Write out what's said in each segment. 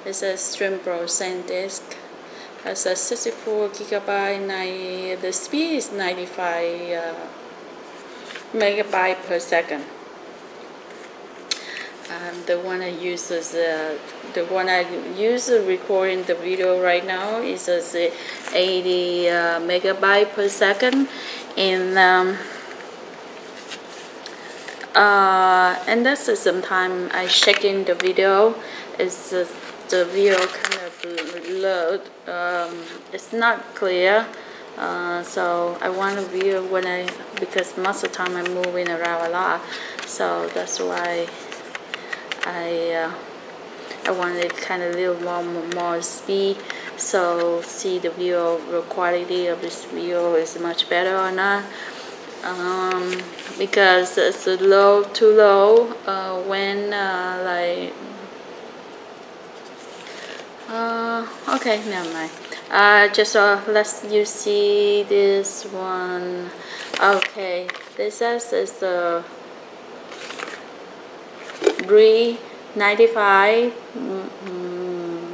It's a StreamPro SanDisk. It's a 64 gigabyte. The speed is 95 megabyte per second. The one I use is recording the video right now is 80 megabyte per second, and that's sometimes I check in the video. It's the video kind of blurred. It's not clear. So I want a video because most of the time I'm moving around a lot. So that's why I wanted kind of a little more speed, so see the video, the quality of this video is much better or not. Because it's too low when okay, never mind. Just let's you see this one. Okay, this is the 95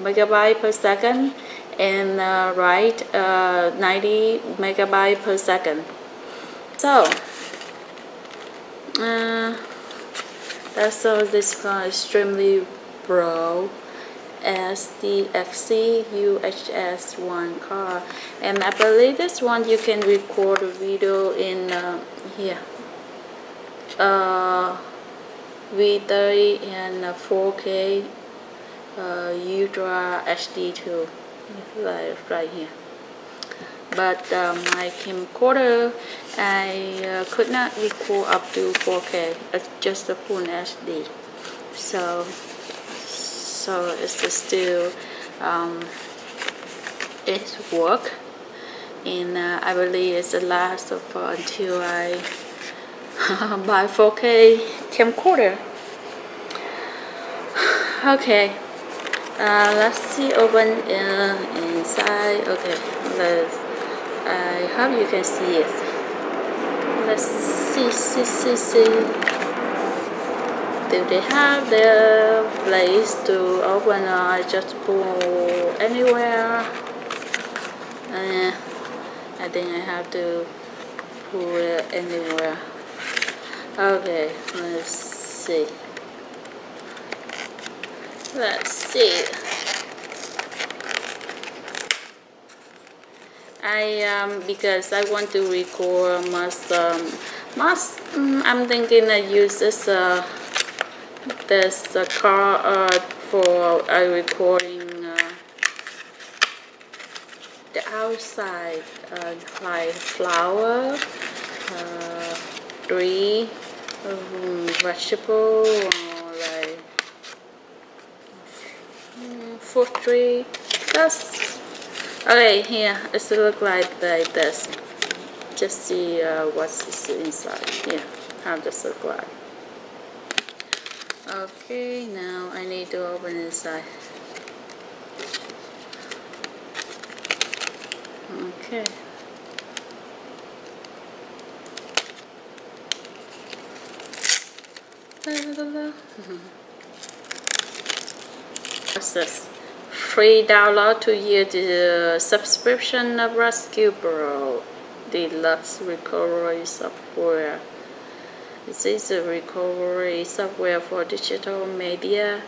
megabyte per second, and write 90 megabyte per second. So that's this extremepro SDXC UHS-I card, and I believe this one you can record a video in here V30 and 4K Ultra HD too, right here. But my camcorder, I could not record up to 4K. It's just a full HD. So it's still it's work, and I believe it's the last of until I buy 4K camcorder. Okay, let's see open inside. Okay, I hope you can see it. Let's see. Do they have the place to open, or I just pull anywhere? I think I have to pull it anywhere. Okay, let's see. Because I want to record I'm thinking I use this car for recording the outside, like flower, tree, vegetable, or like fruit tree. That's okay. Here it look like this. Just see what's inside. Yeah, how does it look like? Okay, now I need to open inside. Okay. What's this? Free download 2-year subscription of SanDisk Deluxe recovery software. This is a recovery software for digital media.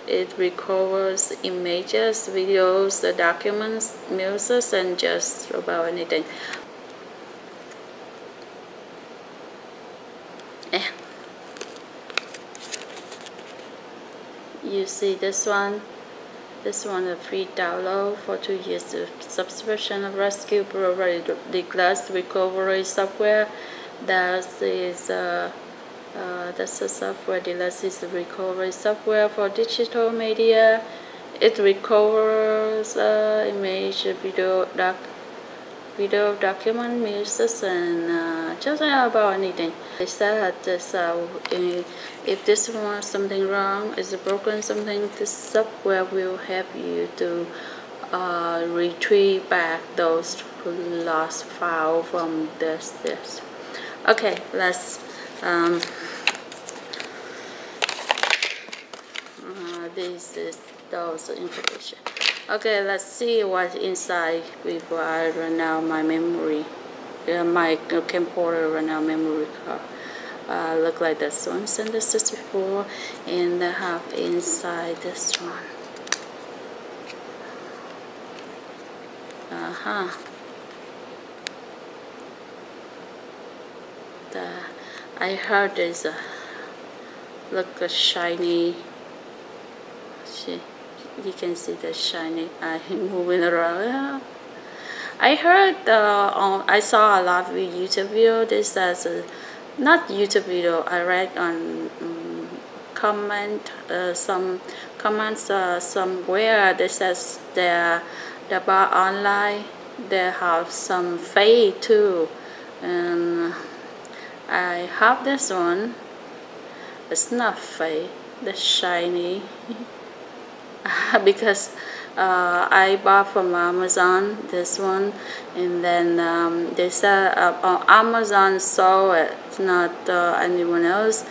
It recovers images, videos, documents, music, and just about anything. You see this one? This one a free download for 2 years subscription of SanDisk Deluxe recovery software. That's a software. Deluxe is a recovery software for digital media. It recovers image, video, document, music, and just about anything. They said that if this one something wrong, is broken something, this software will help you to retrieve back those lost files from this. Okay, let's this is those information. Okay, let's see what's inside before I run out my memory. My camcorder run out memory card. Look like this one, SanDisk 64, and I have inside this one. I heard there's a look a shiny. See, you can see the shiny eye moving around. I heard I saw a lot of YouTube video. This is not YouTube video. I read on some comments somewhere. This says the bar online they have some fade too, and I have this one. It's not fade. The shiny. Because I bought from Amazon this one, and then they said Amazon saw it, not anyone else.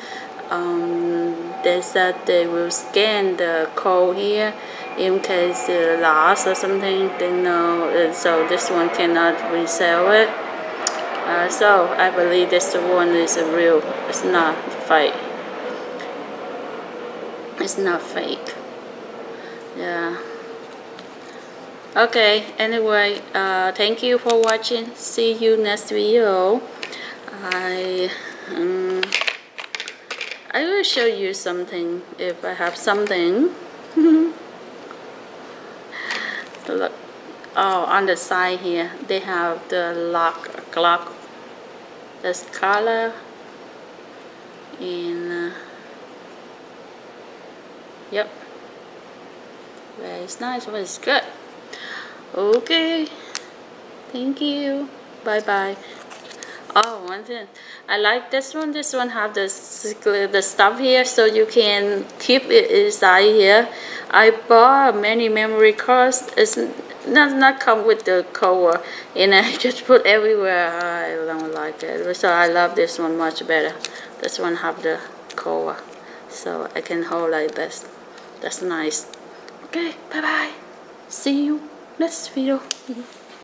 They said they will scan the code here in case it lost or something. They know, so this one cannot resell it. So I believe this one is a real. It's not fake. It's not fake. Yeah. Okay, anyway, thank you for watching. See you next video. I will show you something if I have something. Look, oh, on the side here they have the clock, this color, and yep. It's nice, but it's good. Okay, thank you. Bye bye. Oh, one thing, I like this one. This one have the stuff here, so you can keep it inside here. I bought many memory cards. It's not come with the cover, and I just put everywhere. I don't like it, so I love this one much better. This one have the cover, so I can hold like this. That's nice. Okay, bye bye. See you next video.